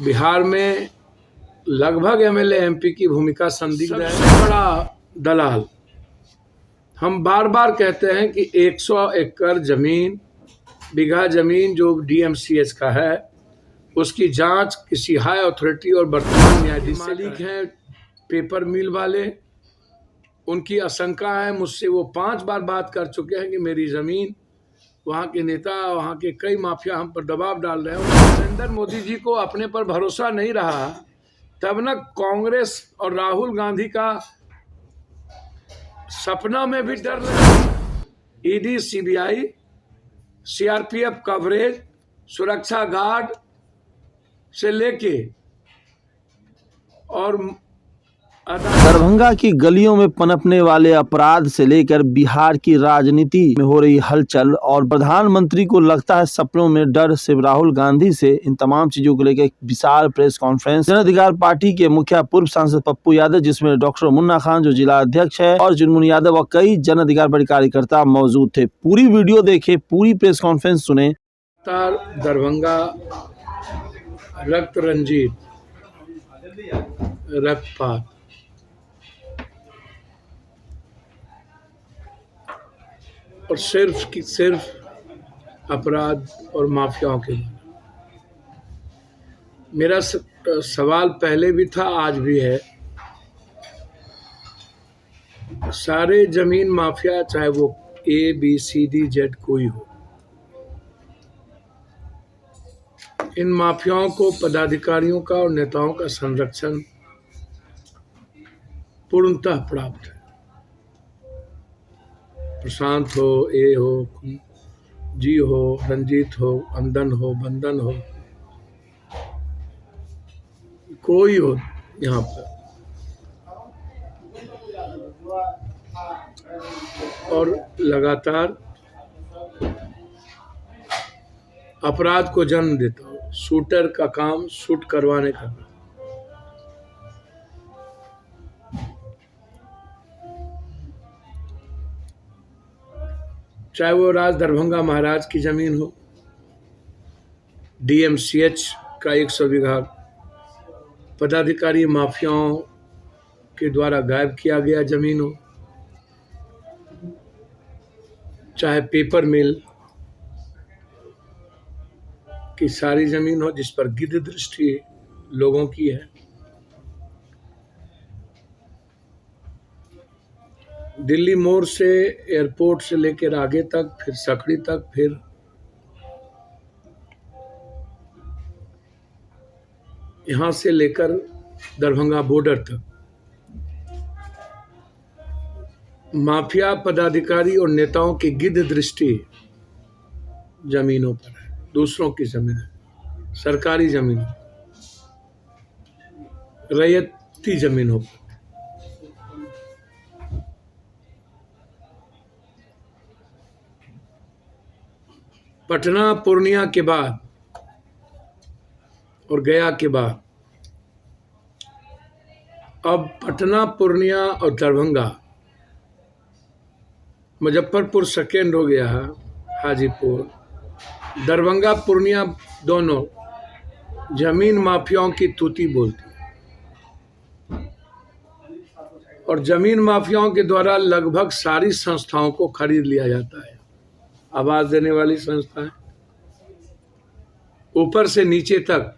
बिहार में लगभग MLA MP की भूमिका संदिग्ध है। सबसे बड़ा दलाल, हम बार बार कहते हैं कि 100 एकड़ जमीन, बीघा जमीन जो डीएमसीएच का है, उसकी जांच किसी हाई अथॉरिटी और वर्तमान न्यायाधीश मालिक हैं पेपर मिल वाले। उनकी आशंका है, मुझसे वो 5 बार बात कर चुके हैं कि मेरी जमीन, वहाँ के नेता, वहाँ के कई माफिया हम पर दबाव डाल रहे हैं। नरेंद्र मोदी जी को अपने पर भरोसा नहीं रहा, तब न कांग्रेस और राहुल गांधी का सपना में भी डर रहे। ईडी, सीबीआई, सीआरपीएफ कवरेज, सुरक्षा गार्ड से लेके और दरभंगा की गलियों में पनपने वाले अपराध से लेकर बिहार की राजनीति में हो रही हलचल और प्रधानमंत्री को लगता है सपनों में डर से राहुल गांधी से, इन तमाम चीजों को लेकर एक विशाल प्रेस कॉन्फ्रेंस जन अधिकार पार्टी के मुखिया पूर्व सांसद पप्पू यादव, जिसमें डॉक्टर मुन्ना खान जो जिला अध्यक्ष है और जुनमुन यादव और कई जन अधिकार पार्टी कार्यकर्ता मौजूद थे। पूरी वीडियो देखे, पूरी प्रेस कॉन्फ्रेंस सुने। दरभंगा रक्त रंजित, रक्तपात, और सिर्फ अपराध और माफियाओं के लिए। मेरा सवाल पहले भी था, आज भी है, सारे जमीन माफिया, चाहे वो ABCD Z कोई हो, इन माफियाओं को पदाधिकारियों का और नेताओं का संरक्षण पूर्णतः प्राप्त है। प्रशांत हो, ए हो, जी हो, रंजीत हो, अंदन हो, बंदन हो, कोई हो, यहाँ पर और लगातार अपराध को जन्म देता हो। शूटर का काम शूट करवाने का, चाहे वो राज दरभंगा महाराज की जमीन हो, डीएमसीएच का 100 बीघा पदाधिकारी माफियाओं के द्वारा गायब किया गया जमीन हो, चाहे पेपर मिल की सारी जमीन हो जिस पर गिद्ध दृष्टि लोगों की है, दिल्ली मोड़ से एयरपोर्ट से लेकर आगे तक, फिर सकड़ी तक, फिर यहाँ से लेकर दरभंगा बॉर्डर तक, माफिया पदाधिकारी और नेताओं की गिद्ध दृष्टि जमीनों पर है, दूसरों की जमीन है, सरकारी जमीनों, रैयती जमीनों पर। पटना पूर्णिया के बाद और गया के बाद अब पटना, पूर्णिया और दरभंगा, मुजफ्फरपुर सेकेंड हो गया है, हाजीपुर, दरभंगा, पूर्णिया दोनों जमीन माफियाओं की तूती बोलती है और जमीन माफियाओं के द्वारा लगभग सारी संस्थाओं को खरीद लिया जाता है। आवाज देने वाली संस्थाएं, ऊपर से नीचे तक,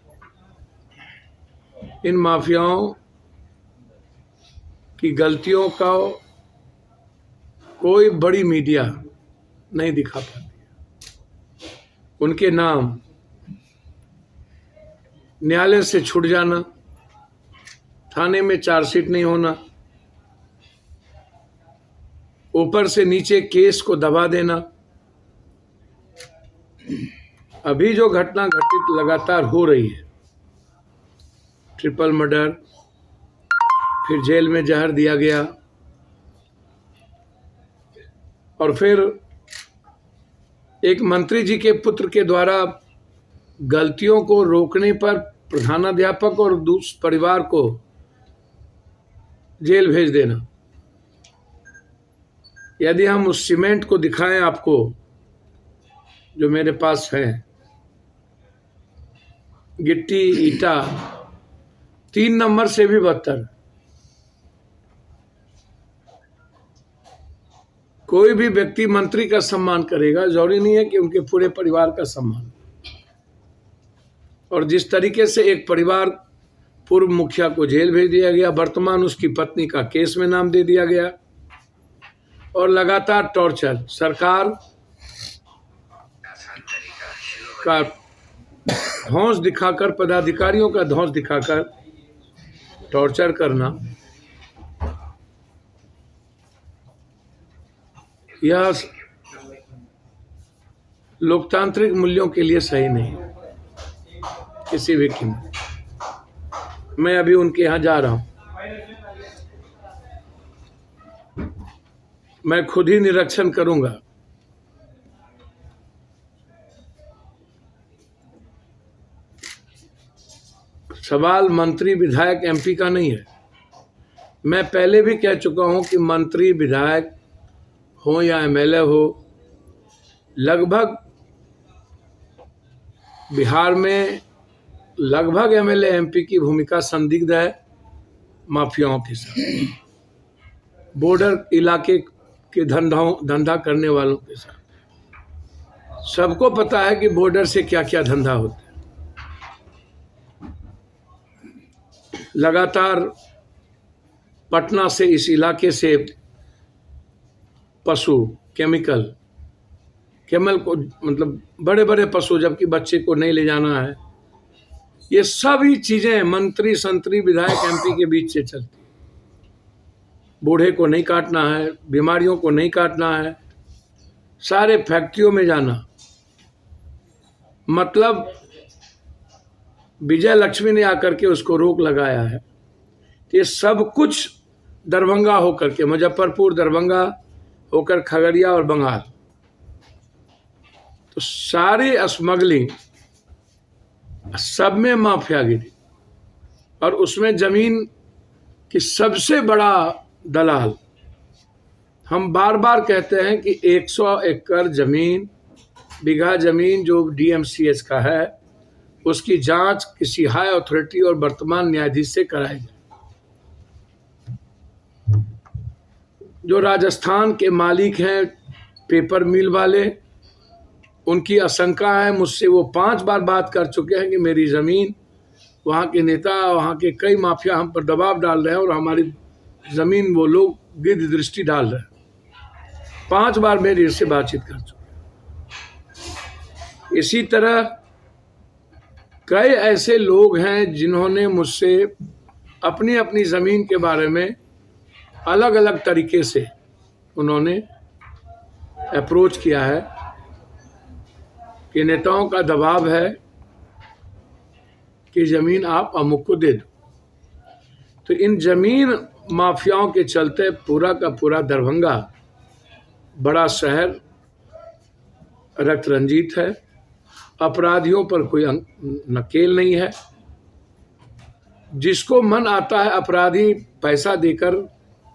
इन माफियाओं की गलतियों का कोई बड़ी मीडिया नहीं दिखा पाती। उनके नाम न्यायालय से छूट जाना, थाने में चार्जशीट नहीं होना, ऊपर से नीचे केस को दबा देना, अभी जो घटना घटित लगातार हो रही है, ट्रिपल मर्डर, फिर जेल में जहर दिया गया, और फिर एक मंत्री जी के पुत्र के द्वारा गलतियों को रोकने पर प्रधानाध्यापक और दूसरे परिवार को जेल भेज देना। यदि हम उस सीमेंट को दिखाएं आपको, जो मेरे पास है, गिट्टी ईटा 3 नंबर से भी बदतर। कोई भी व्यक्ति मंत्री का सम्मान करेगा, जरूरी नहीं है कि उनके पूरे परिवार का सम्मान। और जिस तरीके से एक परिवार पूर्व मुखिया को जेल भेज दिया गया, वर्तमान उसकी पत्नी का केस में नाम दे दिया गया और लगातार टॉर्चर, सरकार का धौंस दिखाकर, पदाधिकारियों का धौंस दिखाकर टॉर्चर करना, यह लोकतांत्रिक मूल्यों के लिए सही नहीं किसी भी कीमत। मैं अभी उनके यहाँ जा रहा हूं, मैं खुद ही निरीक्षण करूंगा। सवाल मंत्री विधायक एमपी का नहीं है। मैं पहले भी कह चुका हूं कि मंत्री विधायक हो या एमएलए हो, लगभग बिहार में लगभग एमएलए एमपी की भूमिका संदिग्ध है माफियाओं के साथ, बॉर्डर इलाके के धंधा करने वालों के साथ। सबको पता है कि बॉर्डर से क्या क्या धंधा होता है। लगातार पटना से, इस इलाके से पशु केमिकल को, मतलब बड़े बड़े पशु, जबकि बच्चे को नहीं ले जाना है, ये सभी चीजें मंत्री संतरी विधायक एमपी के बीच से चलती। बूढ़े को नहीं काटना है, बीमारियों को नहीं काटना है, सारे फैक्ट्रियों में जाना। मतलब विजय लक्ष्मी ने आकर के उसको रोक लगाया है। ये सब कुछ दरभंगा होकर के, मुजफ्फरपुर, दरभंगा होकर खगड़िया और बंगाल, तो सारे स्मगलिंग, सब में माफियागिरी। और उसमें जमीन की सबसे बड़ा दलाल, हम बार बार कहते हैं कि 100 एकड़ जमीन, बीघा जमीन जो डीएमसीएच का है, उसकी जांच किसी हाई अथॉरिटी और वर्तमान न्यायाधीश से कराई जाए। जो राजस्थान के मालिक हैं पेपर मिल वाले, उनकी आशंका है मुझसे, वो 5 बार बात कर चुके हैं कि मेरी ज़मीन, वहाँ के नेता, वहाँ के कई माफिया हम पर दबाव डाल रहे हैं और हमारी ज़मीन वो लोग गिद्ध दृष्टि डाल रहे हैं। 5 बार मेरी इससे बातचीत कर चुके हैं। इसी तरह कई ऐसे लोग हैं जिन्होंने मुझसे अपनी अपनी ज़मीन के बारे में अलग अलग तरीके से उन्होंने अप्रोच किया है कि नेताओं का दबाव है कि ज़मीन आप अमुक को दे दो। तो इन ज़मीन माफियाओं के चलते पूरा का पूरा दरभंगा बड़ा शहर रक्त रंजित है। अपराधियों पर कोई नकेल नहीं है। जिसको मन आता है अपराधी पैसा देकर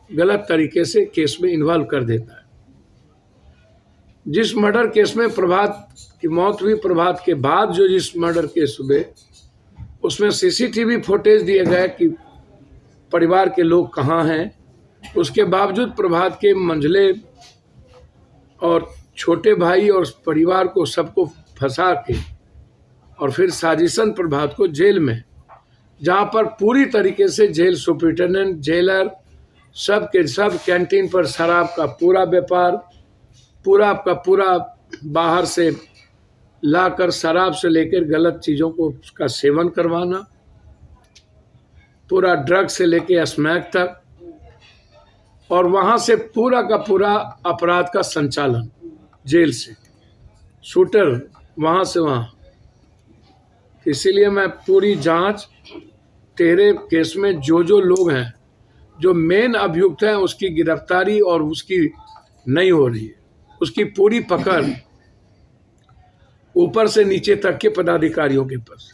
गलत तरीके से केस में इन्वॉल्व कर देता है। जिस मर्डर केस में प्रभात की मौत हुई, प्रभात के बाद जो जिस मर्डर केस हुए, उसमें सीसीटीवी फुटेज दिए गए कि परिवार के लोग कहाँ हैं। उसके बावजूद प्रभात के मंझले और छोटे भाई और परिवार को सबको फंसा के और फिर साजिशन प्रभात को जेल में, जहाँ पर पूरी तरीके से जेल सुपरिटेंडेंट, जेलर, सब के सब कैंटीन पर शराब का पूरा व्यापार, पूरा का पूरा बाहर से लाकर शराब से लेकर गलत चीज़ों को उसका सेवन करवाना, पूरा ड्रग से लेकर स्मैक तक, और वहाँ से पूरा का पूरा अपराध का संचालन जेल से, शूटर वहाँ से वहाँ। इसीलिए मैं पूरी जांच, तेरे केस में जो जो लोग हैं, जो मेन अभियुक्त हैं, उसकी गिरफ्तारी और उसकी नहीं हो रही है, उसकी पूरी पकड़ ऊपर से नीचे तक के पदाधिकारियों के पास।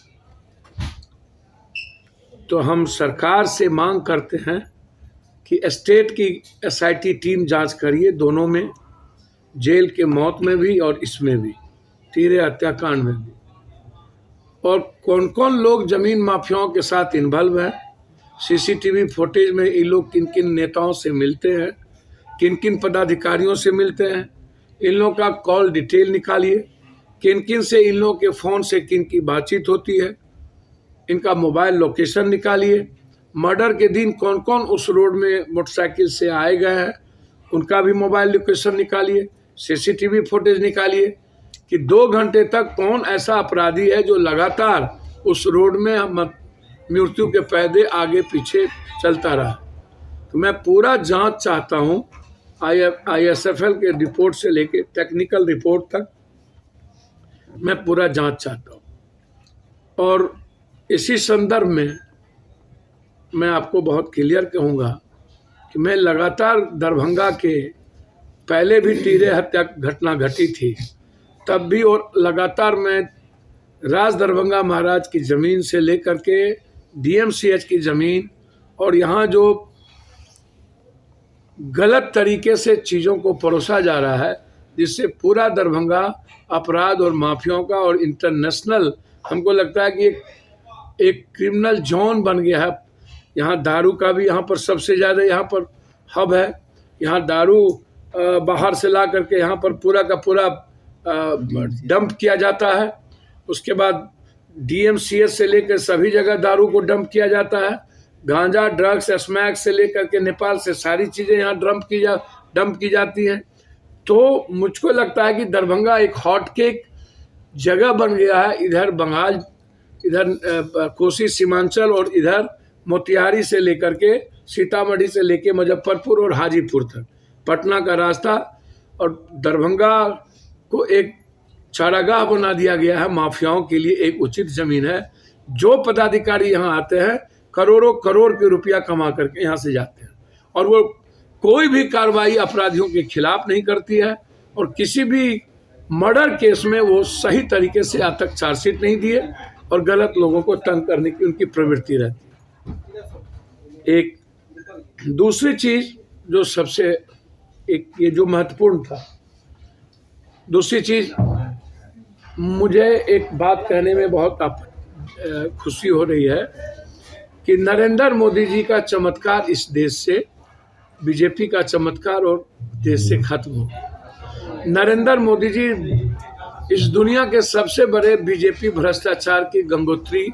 तो हम सरकार से मांग करते हैं कि स्टेट की एसआईटी टीम जांच करिए, दोनों में, जेल के मौत में भी और इसमें भी, तीरे हत्याकांड में भी। और कौन कौन लोग जमीन माफियाओं के साथ इन्वॉल्व हैं, सीसीटीवी फुटेज में ये लोग किन किन नेताओं से मिलते हैं, किन किन पदाधिकारियों से मिलते हैं, इन लोगों का कॉल डिटेल निकालिए, किन किन से इन लोगों के फ़ोन से किन की बातचीत होती है, इनका मोबाइल लोकेशन निकालिए, मर्डर के दिन कौन कौन उस रोड में मोटरसाइकिल से आए गए हैं उनका भी मोबाइल लोकेशन निकालिए, सीसीटीवी फुटेज निकालिए कि 2 घंटे तक कौन ऐसा अपराधी है जो लगातार उस रोड में मृत्यु के पैदे आगे पीछे चलता रहा। तो मैं पूरा जांच चाहता हूं, ISFL के रिपोर्ट से लेके टेक्निकल रिपोर्ट तक मैं पूरा जांच चाहता हूं। और इसी संदर्भ में मैं आपको बहुत क्लियर कहूँगा कि मैं लगातार दरभंगा के पहले भी टीरे हत्या घटना घटी थी तब भी, और लगातार मैं राज दरभंगा महाराज की ज़मीन से लेकर के DMCH की ज़मीन और यहाँ जो गलत तरीके से चीज़ों को परोसा जा रहा है जिससे पूरा दरभंगा अपराध और माफियाओं का और इंटरनेशनल, हमको लगता है कि एक क्रिमिनल जोन बन गया है। यहाँ दारू का भी यहाँ पर सबसे ज़्यादा यहाँ पर हब है। यहाँ दारू बाहर से ला करके यहाँ पर पूरा का पूरा डंप किया जाता है। उसके बाद DMCH से लेकर सभी जगह दारू को डंप किया जाता है। गांजा, ड्रग्स, स्मैक से लेकर के नेपाल से सारी चीज़ें यहाँ डंप की जाती हैं। तो मुझको लगता है कि दरभंगा एक हॉट केक जगह बन गया है। इधर बंगाल, इधर कोसी सीमांचल और इधर मोतिहारी से लेकर के सीतामढ़ी से लेकर मुजफ्फरपुर और हाजीपुर तक पटना का रास्ता, और दरभंगा को एक चारागाह बना दिया गया है माफियाओं के लिए। एक उचित ज़मीन है। जो पदाधिकारी यहाँ आते हैं करोड़ों करोड़ के रुपया कमा करके यहाँ से जाते हैं, और वो कोई भी कार्रवाई अपराधियों के खिलाफ नहीं करती है, और किसी भी मर्डर केस में वो सही तरीके से आज तक चार्जशीट नहीं दिए, और गलत लोगों को तंग करने की उनकी प्रवृत्ति रहती है। एक दूसरी चीज़ जो सबसे एक ये जो महत्वपूर्ण था, दूसरी चीज़ मुझे एक बात कहने में बहुत खुशी हो रही है कि नरेंद्र मोदी जी का चमत्कार इस देश से, बीजेपी का चमत्कार और देश से खत्म हो गया। नरेंद्र मोदी जी इस दुनिया के सबसे बड़े बीजेपी भ्रष्टाचार की गंगोत्री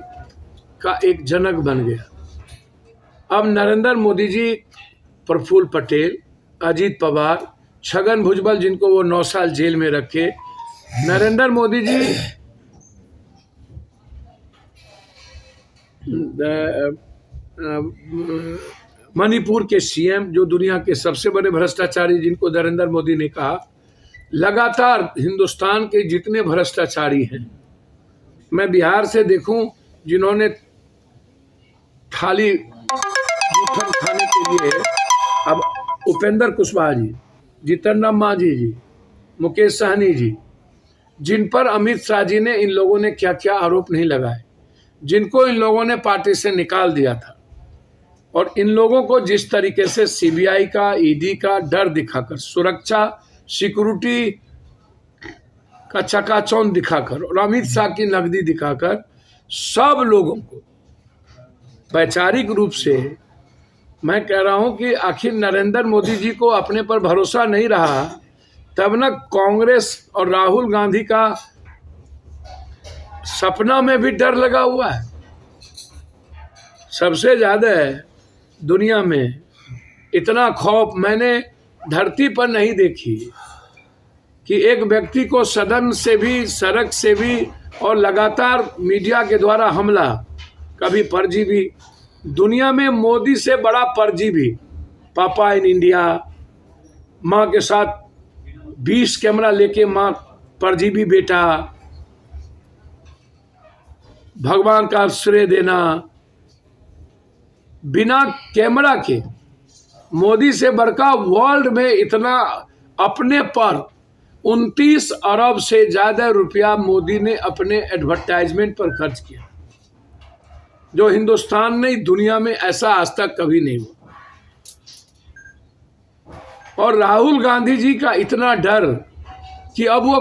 का एक जनक बन गया। अब नरेंद्र मोदी जी, प्रफुल्ल पटेल, अजीत पवार, छगन भुजबल जिनको वो 9 साल जेल में रखे, नरेंद्र मोदी जी मणिपुर के CM जो दुनिया के सबसे बड़े भ्रष्टाचारी जिनको नरेंद्र मोदी ने कहा, लगातार हिंदुस्तान के जितने भ्रष्टाचारी हैं, मैं बिहार से देखूं जिन्होंने थाली खाने के लिए, अब उपेंद्र कुशवाहा जी, जीतन राम मांझी जी, मुकेश सहनी जी, जिन पर अमित शाह जी ने, इन लोगों ने क्या क्या आरोप नहीं लगाए, जिनको इन लोगों ने पार्टी से निकाल दिया था, और इन लोगों को जिस तरीके से CBI का, ED का डर दिखाकर, सुरक्षा सिक्योरिटी का चकाचौंध दिखाकर और अमित शाह की नकदी दिखाकर सब लोगों को वैचारिक रूप से, मैं कह रहा हूं कि आखिर नरेंद्र मोदी जी को अपने पर भरोसा नहीं रहा, तब न कांग्रेस और राहुल गांधी का सपना में भी डर लगा हुआ है। सबसे ज्यादा दुनिया में इतना खौफ मैंने धरती पर नहीं देखी कि एक व्यक्ति को सदन से भी, सड़क से भी, और लगातार मीडिया के द्वारा हमला, कभी परजीवी, दुनिया में मोदी से बड़ा परजीवी, पापा इन इंडिया, माँ के साथ 20 कैमरा लेके माँ परजीवी बेटा, भगवान का श्रेय देना, बिना कैमरा के मोदी से बढ़कर वर्ल्ड में इतना अपने पर 29 अरब से ज्यादा रुपया मोदी ने अपने एडवर्टाइजमेंट पर खर्च किया, जो हिंदुस्तान नहीं दुनिया में ऐसा आज तक कभी नहीं हुआ। और राहुल गांधी जी का इतना डर कि अब वो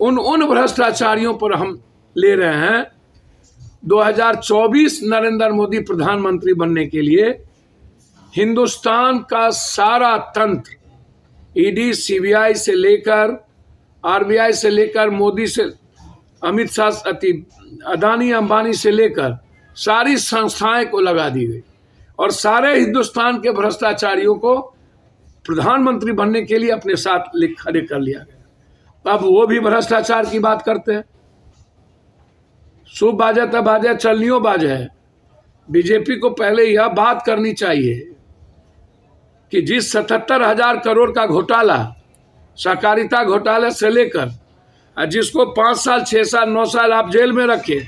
उन भ्रष्टाचारियों पर हम ले रहे हैं 2024 नरेंद्र मोदी प्रधानमंत्री बनने के लिए हिंदुस्तान का सारा तंत्र, ईडी, सीबीआई से लेकर आरबीआई से लेकर मोदी से अमित शाह, अदानी अंबानी से लेकर सारी संस्थाएं को लगा दी गई और सारे हिंदुस्तान के भ्रष्टाचारियों को प्रधानमंत्री बनने के लिए अपने साथ खड़े कर लिया गया। अब वो भी भ्रष्टाचार की बात करते हैं। शुभ बाजे तब बाजे, चलनियों बाजे है। बीजेपी को पहले यह बात करनी चाहिए कि जिस 77,000 करोड़ का घोटाला, सहकारिता घोटाले से लेकर जिसको 5 साल, 6 साल, 9 साल आप जेल में रखे,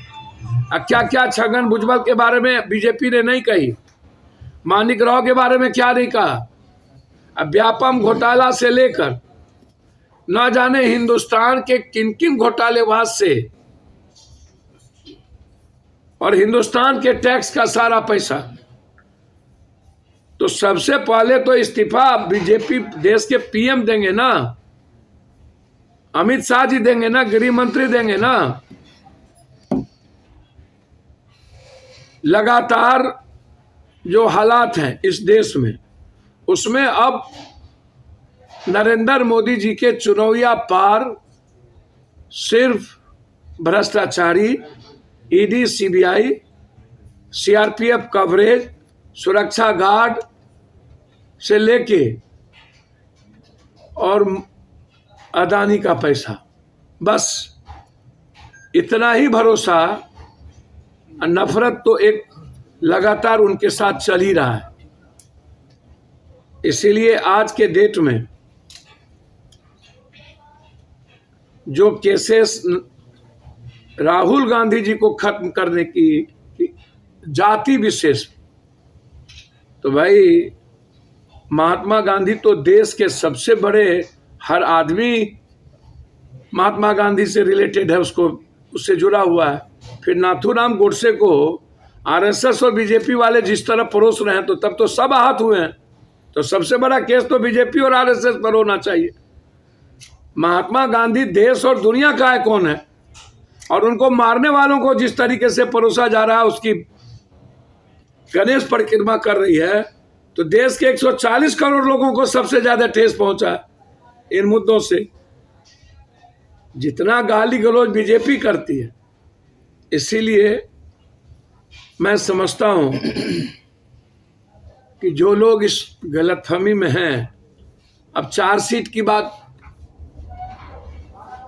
क्या क्या छगन भुजबल के बारे में बीजेपी ने नहीं कही, मानिक राव के बारे में क्या नहीं कहा, अब व्यापम घोटाला से लेकर ना जाने हिंदुस्तान के किन किन घोटालेबाज से और हिंदुस्तान के टैक्स का सारा पैसा। तो सबसे पहले तो इस्तीफा बीजेपी देश के पीएम देंगे ना, अमित शाह जी देंगे ना, गृह मंत्री देंगे ना। लगातार जो हालात हैं इस देश में, उसमें अब नरेंद्र मोदी जी के चुनौतियां पार सिर्फ भ्रष्टाचारी, ईडी, सीबीआई, सीआरपीएफ कवरेज, सुरक्षा गार्ड से लेके और अदानी का पैसा, बस इतना ही भरोसा। नफरत तो एक लगातार उनके साथ चल ही रहा है। इसीलिए आज के डेट में जो केसेस राहुल गांधी जी को खत्म करने की जाति विशेष, तो भाई महात्मा गांधी तो देश के सबसे बड़े, हर आदमी महात्मा गांधी से रिलेटेड है, उससे जुड़ा हुआ है। फिर नाथूराम गोडसे को आरएसएस और बीजेपी वाले जिस तरह परोस रहे हैं, तो तब तो सब आहत हुए हैं। तो सबसे बड़ा केस तो बीजेपी और आरएसएस पर होना चाहिए। महात्मा गांधी देश और दुनिया का आइकॉन है और उनको मारने वालों को जिस तरीके से परोसा जा रहा है, उसकी गणेश परिक्रमा कर रही है, तो देश के 140 करोड़ लोगों को सबसे ज्यादा ठेस पहुंचा इन मुद्दों से। जितना गाली गलौज बीजेपी करती है, इसीलिए मैं समझता हूं कि जो लोग इस गलतफहमी में हैं, अब चार्जशीट की बात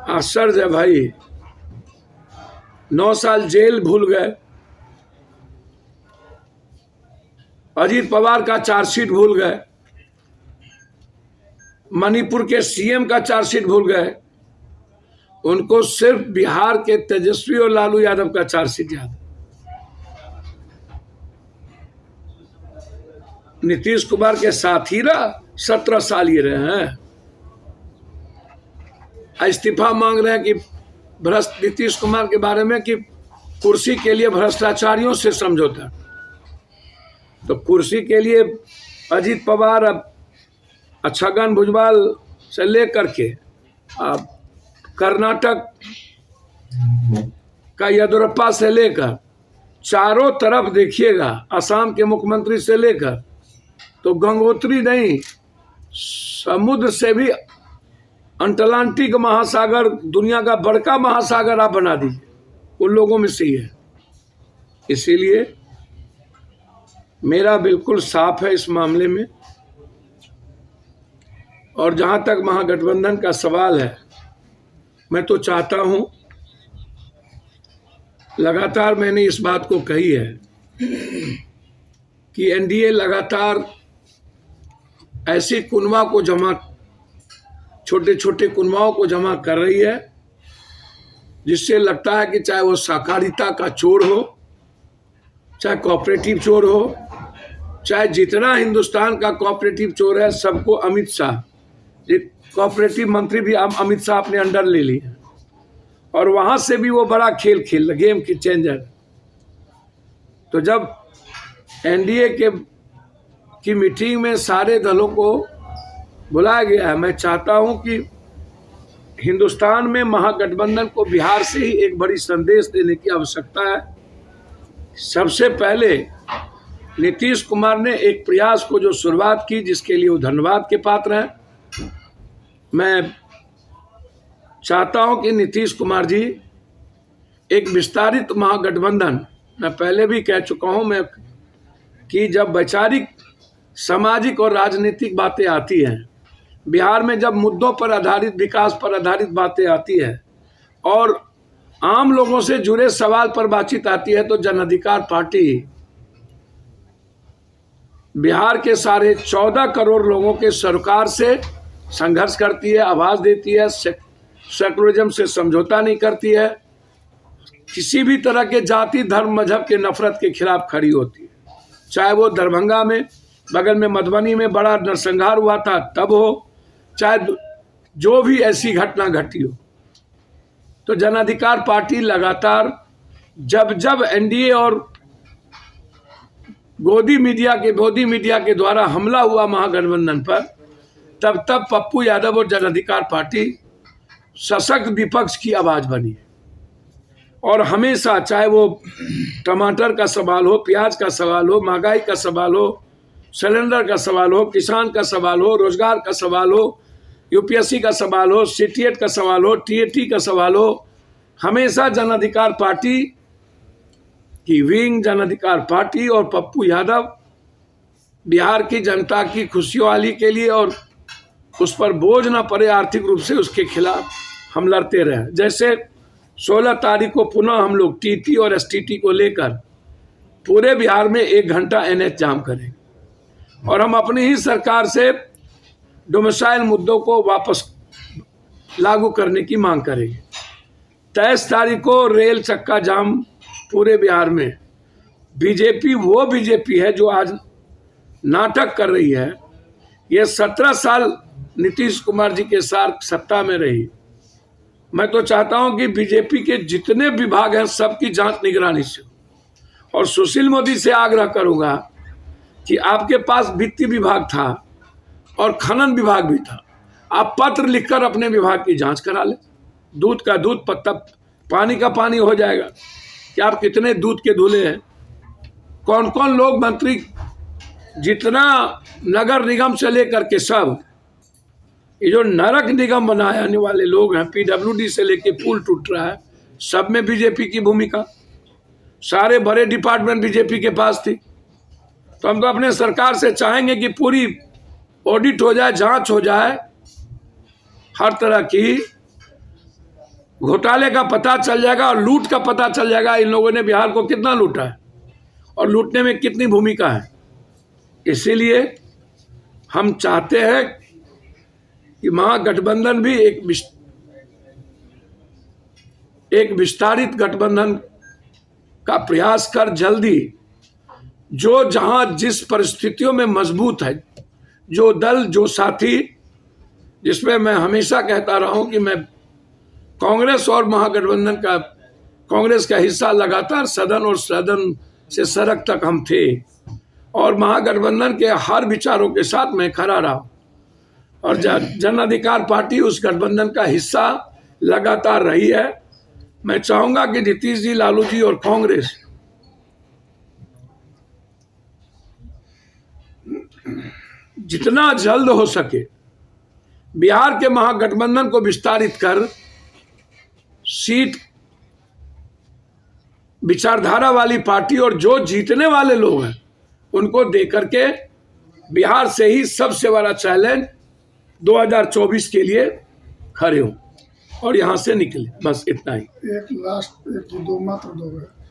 आश्चर्य है भाई। 9 साल जेल भूल गए, अजीत पवार का चार्जशीट भूल गए, मणिपुर के सीएम का चार्जशीट भूल गए, उनको सिर्फ बिहार के तेजस्वी और लालू यादव का चार्जशीट याद है। नीतीश कुमार के साथ ही 17 साल ये रहे हैं, इस्तीफा मांग रहे हैं कि भ्रष्ट नीतीश कुमार के बारे में कि कुर्सी के लिए भ्रष्टाचारियों से समझौता। तो कुर्सी के लिए अजीत पवार, अब छगन भुजबल से लेकर के अब कर्नाटक का येदियुरप्पा से लेकर चारों तरफ देखिएगा, असम के मुख्यमंत्री से लेकर, तो गंगोत्री नहीं, समुद्र से भी अटलांटिक महासागर, दुनिया का बड़का महासागर आप बना दीजिए, उन लोगों में से ही है। इसीलिए मेरा बिल्कुल साफ है इस मामले में। और जहां तक महागठबंधन का सवाल है, मैं तो चाहता हूं, लगातार मैंने इस बात को कही है कि एनडीए लगातार ऐसी कुनवा को जमा, छोटे छोटे कुनवाओं को जमा कर रही है, जिससे लगता है कि चाहे वो सहकारिता का चोर हो, चाहे कोऑपरेटिव चोर हो, चाहे जितना हिंदुस्तान का कोऑपरेटिव चोर है, सबको अमित शाह, कोऑपरेटिव मंत्री भी अमित शाह अपने अंडर ले लिए, और वहां से भी वो बड़ा खेल खेल, गेम की चेंजर। तो जब एनडीए की मीटिंग में सारे दलों को बुलाया गया है, मैं चाहता हूं कि हिंदुस्तान में महागठबंधन को बिहार से ही एक बड़ी संदेश देने की आवश्यकता है। सबसे पहले नीतीश कुमार ने एक प्रयास को जो शुरुआत की, जिसके लिए वो धन्यवाद के पात्र हैं। मैं चाहता हूं कि नीतीश कुमार जी एक विस्तारित महागठबंधन, मैं पहले भी कह चुका हूं मैं कि जब वैचारिक, सामाजिक और राजनीतिक बातें आती हैं, बिहार में जब मुद्दों पर आधारित, विकास पर आधारित बातें आती है और आम लोगों से जुड़े सवाल पर बातचीत आती है, तो जन अधिकार पार्टी बिहार के 14.5 करोड़ लोगों के सरकार से संघर्ष करती है, आवाज देती है, सेकुलरिज्म से समझौता नहीं करती है, किसी भी तरह के जाति, धर्म, मजहब के नफरत के खिलाफ खड़ी होती है। चाहे वो दरभंगा में, बगल में मधुबनी में बड़ा नरसंहार हुआ था तब हो, चाहे जो भी ऐसी घटना घटी हो, तो जन अधिकार पार्टी लगातार जब एनडीए और मोदी मीडिया के द्वारा हमला हुआ महागठबंधन पर, तब पप्पू यादव और जन अधिकार पार्टी सशक्त विपक्ष की आवाज बनी। और हमेशा, चाहे वो टमाटर का सवाल हो, प्याज का सवाल हो, महंगाई का सवाल हो, सिलेंडर का सवाल हो, किसान का सवाल हो, रोजगार का सवाल हो, यूपीएससी का सवाल हो, सीटीएट का सवाल हो, टीएटी का सवाल हो, हमेशा जन अधिकार पार्टी की विंग, जन अधिकार पार्टी और पप्पू यादव बिहार की जनता की खुशियों वाली के लिए और उस पर बोझ ना पड़े आर्थिक रूप से, उसके खिलाफ हम लड़ते रहे। जैसे 16 तारीख को पुनः हम लोग टीटी और एसटीटी को लेकर पूरे बिहार में 1 घंटा एनएच जाम करेंगे और हम अपनी ही सरकार से डोमिसाइल मुद्दों को वापस लागू करने की मांग करेंगे। 23 तारीख को रेल चक्का जाम पूरे बिहार में। बीजेपी वो बीजेपी है जो आज नाटक कर रही है। ये 17 साल नीतीश कुमार जी के साथ सत्ता में रही। मैं तो चाहता हूं कि बीजेपी के जितने विभाग हैं सबकी जांच निगरानी से, और सुशील मोदी से आग्रह करूंगा कि आपके पास वित्त विभाग था और खनन विभाग भी था, आप पत्र लिखकर अपने विभाग की जांच करा लें। दूध का दूध, पत्ता पानी का पानी हो जाएगा कि आप कितने दूध के धुले हैं, कौन कौन लोग मंत्री, जितना नगर निगम से लेकर के सब, ये जो नरक निगम बनाने वाले लोग हैं, पीडब्ल्यूडी से लेके पुल टूट रहा है, सब में बीजेपी की भूमिका। सारे बड़े डिपार्टमेंट बीजेपी के पास थी। तो हम तो अपने सरकार से चाहेंगे कि पूरी ऑडिट हो जाए, जांच हो जाए, हर तरह की घोटाले का पता चल जाएगा और लूट का पता चल जाएगा, इन लोगों ने बिहार को कितना लूटा है और लूटने में कितनी भूमिका है। इसीलिए हम चाहते हैं कि महागठबंधन भी एक विस्तारित गठबंधन का प्रयास कर जल्दी, जो जहां जिस परिस्थितियों में मजबूत है, जो दल, जो साथी, जिसमें मैं हमेशा कहता रहा हूं कि मैं कांग्रेस और महागठबंधन का, कांग्रेस का हिस्सा लगातार सदन और सदन से सड़क तक हम थे और महागठबंधन के हर विचारों के साथ मैं खड़ा रहा और जन अधिकार पार्टी उस गठबंधन का हिस्सा लगातार रही है। मैं चाहूंगा कि नीतीश जी, लालू जी और कांग्रेस जितना जल्द हो सके बिहार के महागठबंधन को विस्तारित कर सीट विचारधारा वाली पार्टी और जो जीतने वाले लोग हैं उनको देकर के बिहार से ही सबसे बड़ा चैलेंज 2024 के लिए खड़े हो और यहां से निकले। बस इतना ही। एक लास्ट, एक दो मात्र दो है।